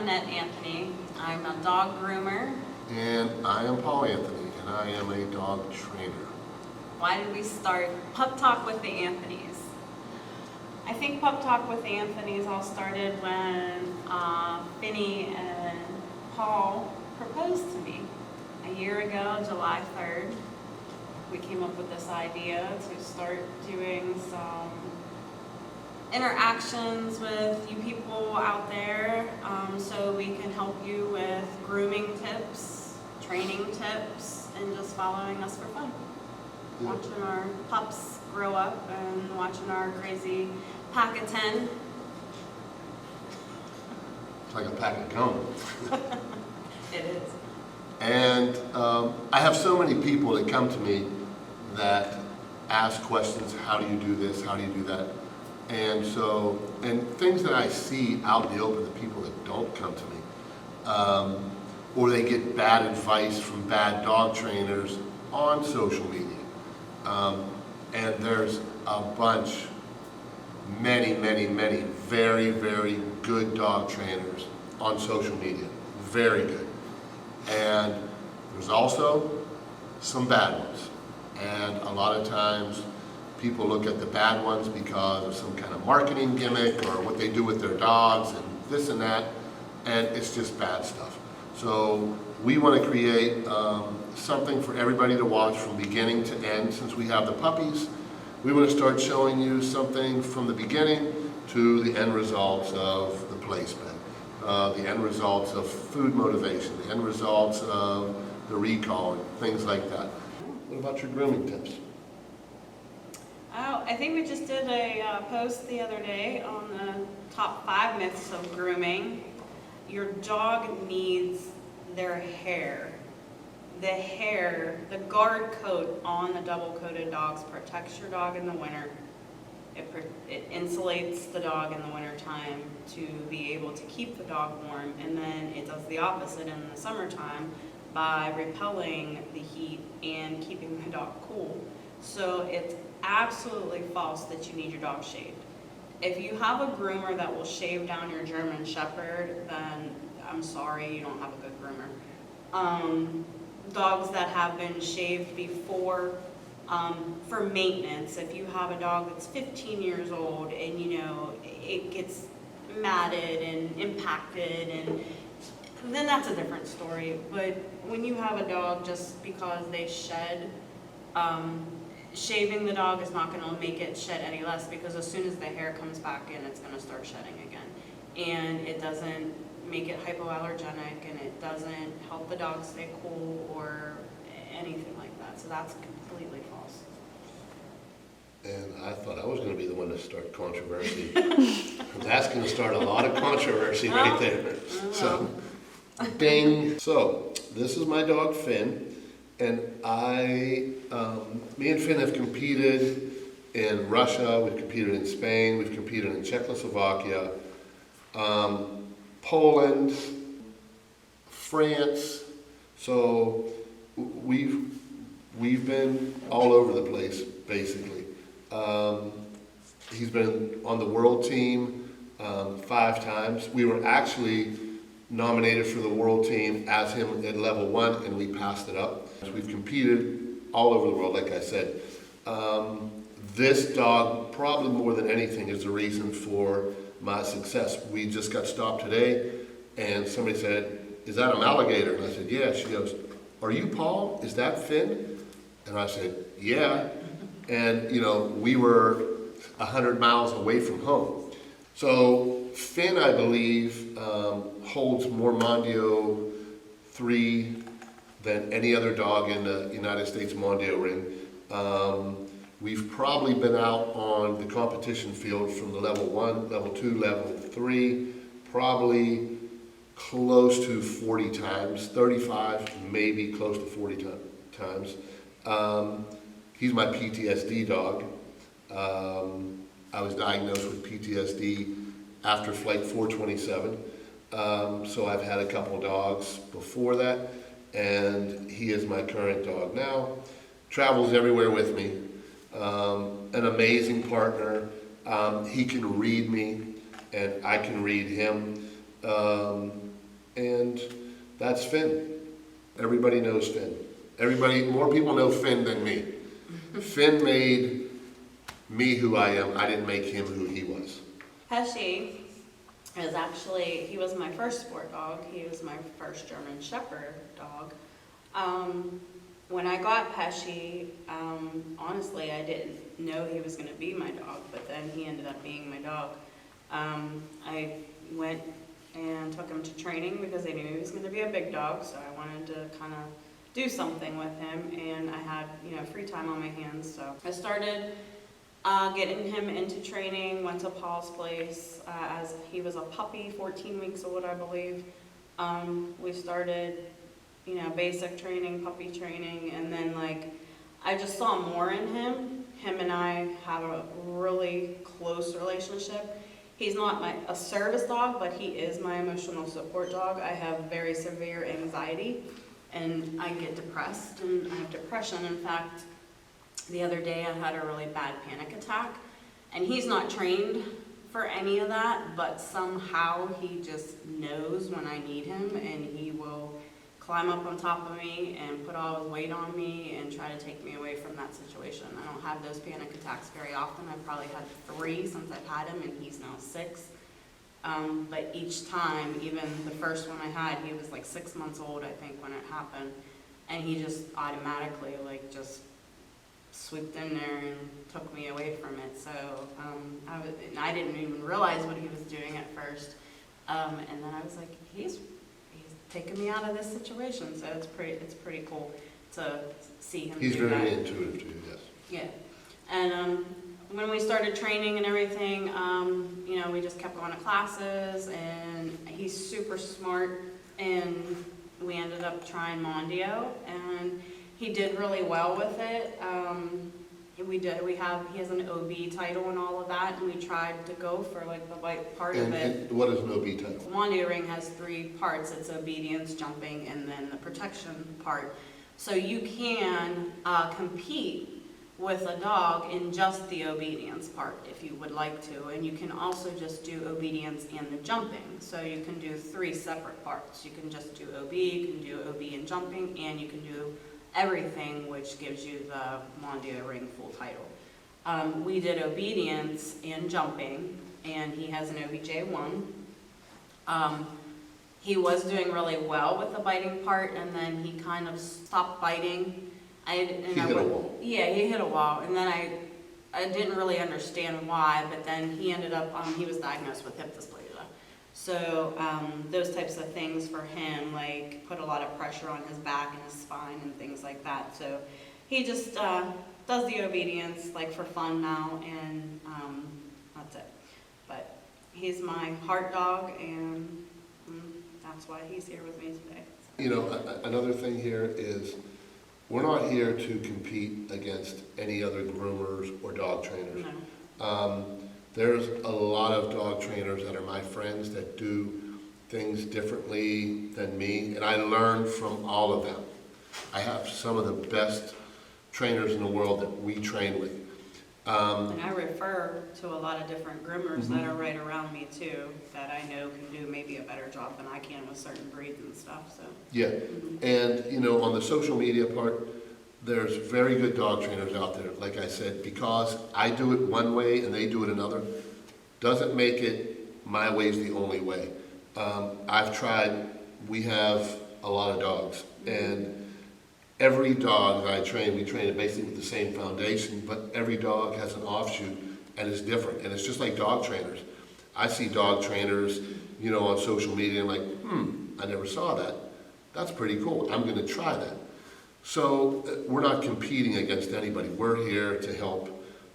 met Anthony. I'm a dog groomer. And I am Paul Anthony, and I am a dog trainer. Why did we start Pup Talk with the Anthonys? I think Pup Talk with the Anthonys all started when Finney and Paul proposed to me. A year ago, July 3rd, we came up with this idea to start doing some interactions with you people out there, so we can help you with grooming tips, training tips, and just following us for fun. Yeah. Watching our pups grow up and watching our crazy pack of 10. It's like a pack of gum. It is. And I have so many people that come to me that ask questions, how do you do this, how do you do that? And so, and things that I see out in the open, the people that don't come to me, or they get bad advice from bad dog trainers on social media. And there's a bunch, many very, very good dog trainers on social media. Very good. And there's also some bad ones. And a lot of times people look at the bad ones because of some kind of marketing gimmick or what they do with their dogs and this and that, and it's just bad stuff. So we want to create something for everybody to watch from beginning to end. Since we have the puppies, we want to start showing you something from the beginning to the end results of the placement, the end results of food motivation, the end results of the recall, and things like that. What about your grooming tips? Oh, I think we just did a post the other day on the top 5 myths of grooming. Your dog needs their hair. The guard coat on the double-coated dogs protects your dog in the winter. It insulates the dog in the winter time to be able to keep the dog warm, and then it does the opposite in the summertime by repelling the heat and keeping the dog cool. So it's absolutely false that you need your dog shaved. If you have a groomer that will shave down your German Shepherd, then I'm sorry, you don't have a good groomer. Dogs that have been shaved before, for maintenance, if you have a dog that's 15 years old and it gets matted and impacted, and then that's a different story. But when you have a dog just because they shed, shaving the dog is not going to make it shed any less, because as soon as the hair comes back in, it's going to start shedding again. And it doesn't make it hypoallergenic, and it doesn't help the dog stay cool or anything like that. So that's completely false. And I thought I was going to be the one to start controversy. I was asking to start a lot of controversy right there. So, ding. So, this is my dog Finn. And me and Finn have competed in Russia, we've competed in Spain, we've competed in Czechoslovakia, Poland, France. So we've been all over the place, basically. He's been on the world team 5 times. We were actually nominated for the world team as him at level 1, and we passed it up. So we've competed all over the world, like I said. This dog, probably more than anything, is the reason for my success. We just got stopped today, and somebody said, "Is that an alligator?" And I said, "Yeah." She goes, "Are you Paul? Is that Finn?" And I said, "Yeah." And, we were 100 miles away from home. So Finn, I believe, holds more Mondio 3 than any other dog in the United States Mondio ring. We've probably been out on the competition field from the level 1, level 2, level 3, probably close to 40 times, 35, maybe close to 40 times. He's my PTSD dog. I was diagnosed with PTSD after Flight 427. So I've had a couple dogs before that, and he is my current dog now. Travels everywhere with me. An amazing partner. He can read me, and I can read him. and that's Finn. Everybody knows Finn. More people know Finn than me. Finn made me who I am. I didn't make him who he was. Heshi he was my first sport dog. He was my first German Shepherd dog. When I got Heshi, honestly, I didn't know he was going to be my dog, but then he ended up being my dog. I went and took him to training because I knew he was going to be a big dog, so I wanted to kind of do something with him, and I had, free time on my hands, so I started getting him into training, went to Paul's place as he was a puppy, 14 weeks old, I believe. We started, basic training, puppy training, and then I just saw more in him. Him and I have a really close relationship. He's not a service dog, but he is my emotional support dog. I have very severe anxiety, and I get depressed, and I have depression. In fact, the other day I had a really bad panic attack, and he's not trained for any of that, but somehow he just knows when I need him, and he will climb up on top of me and put all his weight on me and try to take me away from that situation. I don't have those panic attacks very often. I've probably had 3 since I've had him, and he's now 6. But each time, even the first one I had, he was 6 months old, I think, when it happened, and he just automatically just swooped in there and took me away from it. So I didn't even realize what he was doing at first, and then I was like, he's taking me out of this situation. So it's pretty cool to see him. He's do very that. intuitive too. Yes. Yeah, and when we started training and everything, we just kept going to classes, and he's super smart, and we ended up trying Mondio, and he did really well with it. He has an OB title and all of that, and we tried to go for the white part of it. And what is an OB title? Mondio ring has 3 parts. It's obedience, jumping, and then the protection part. So you can compete with a dog in just the obedience part if you would like to, and you can also just do obedience and the jumping. So you can do 3 separate parts. You can just do OB, you can do OB and jumping, and you can do everything, which gives you the Mondio ring full title. We did obedience and jumping, and he has an OBJ1. He was doing really well with the biting part, and then he kind of stopped biting. He hit a wall. Yeah, he hit a wall, and then I didn't really understand why, but then he ended up, he was diagnosed with hip dysplasia. So those types of things for him, put a lot of pressure on his back and his spine and things like that. So he just does the obedience, for fun now, and that's it. But he's my heart dog, and that's why he's here with me today. Another thing here is, we're not here to compete against any other groomers or dog trainers. No. There's a lot of dog trainers that are my friends that do things differently than me, and I learn from all of them. I have some of the best trainers in the world that we train with. And I refer to a lot of different groomers that are right around me too, that I know can do maybe a better job than I can with certain breeds and stuff. So Yeah, and on the social media part, there's very good dog trainers out there. Like I said, because I do it one way and they do it another, doesn't make it my way's the only way. I've tried. We have a lot of dogs, and every dog that I train, we train it basically with the same foundation, but every dog has an offshoot and is different. And it's just like dog trainers. I see dog trainers, on social media, and I never saw that. That's pretty cool. I'm going to try that. So we're not competing against anybody. We're here to help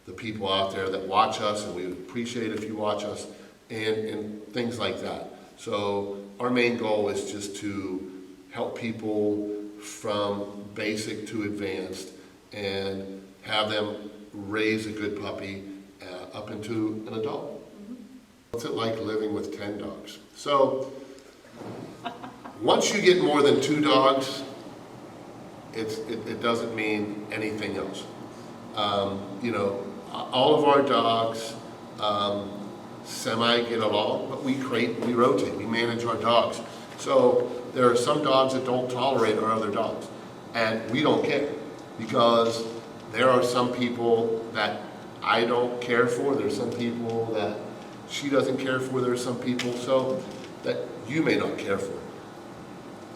the people out there that watch us, and we would appreciate if you watch us, and things like that. So our main goal is just to help people from basic to advanced and have them raise a good puppy up into an adult. What's it like living with 10 dogs? So once you get more than 2 dogs, it doesn't mean anything else. All of our dogs semi get along, but we rotate, we manage our dogs. So there are some dogs that don't tolerate our other dogs, and we don't care, because there are some people that I don't care for, there's some people that she doesn't care for, there's some people so that you may not care for.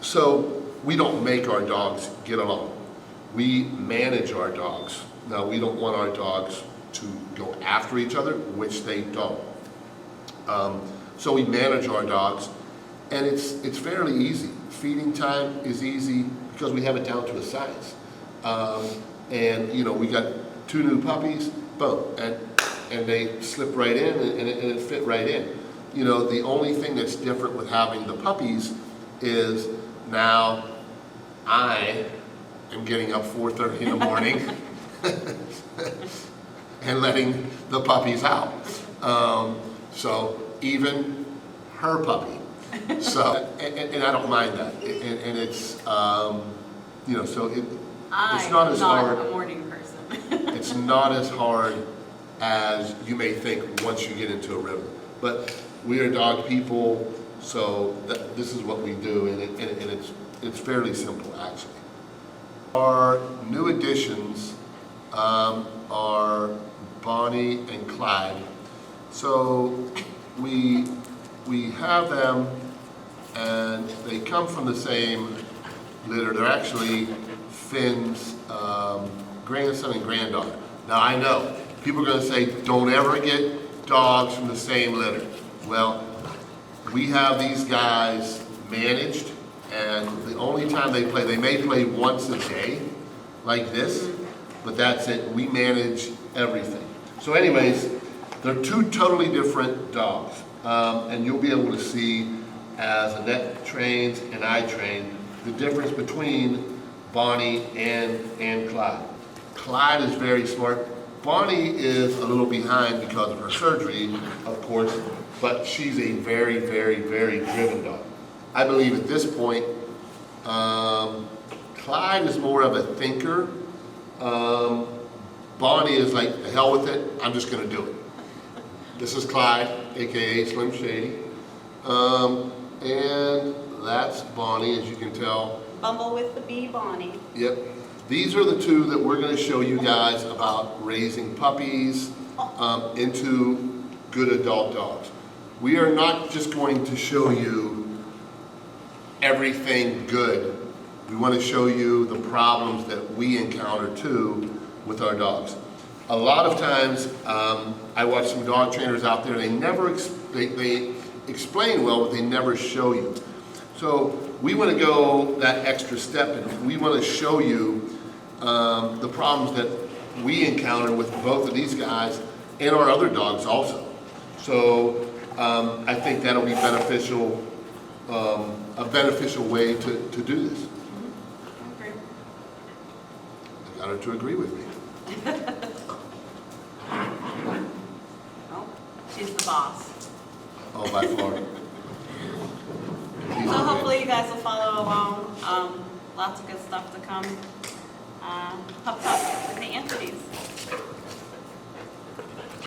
So we don't make our dogs get along. We manage our dogs. Now, we don't want our dogs to go after each other, which they don't. So we manage our dogs, and it's fairly easy. Feeding time is easy because we have it down to a science. And you know, we got 2 new puppies, boom, and they slip right in, and it fit right in. You know, the only thing that's different with having the puppies is now I am getting up 4:30 in the morning and letting the puppies out. So even her puppy. So, and I don't mind that. And it's, you know, so it's not as hard. I'm not a morning person. It's not as hard as you may think once you get into a rhythm. But we are dog people, so this is what we do, and it's fairly simple, actually. Our new additions are Bonnie and Clyde. So we have them, and they come from the same litter. They're actually Finn's grandson and granddaughter. Now I know people are going to say, don't ever get dogs from the same litter. Well, we have these guys managed, and the only time they play, they may play once a day, like this, but that's it. We manage everything. So anyways, they're 2 totally different dogs, and you'll be able to see as Annette trains and I train the difference between Bonnie and Clyde. Clyde is very smart. Bonnie is a little behind because of her surgery, of course, but she's a very, very, very driven dog. I believe at this point, Clyde is more of a thinker. Bonnie is like, the hell with it, I'm just gonna do it. This is Clyde, AKA Slim Shady. And that's Bonnie, as you can tell. Bumble with the bee, Bonnie. Yep. These are the 2 that we're gonna show you guys about raising puppies into good adult dogs. We are not just going to show you everything good. We want to show you the problems that we encounter too with our dogs. A lot of times, I watch some dog trainers out there, they never they explain well, but they never show you. So we want to go that extra step, and we want to show you the problems that we encounter with both of these guys and our other dogs also. So I think that'll be beneficial, a beneficial way to do this. Okay. I got her to agree with me. Well, she's the boss. Oh, by far. So hopefully you guys will follow along. Lots of good stuff to come. Pup Talk with the Anthonys.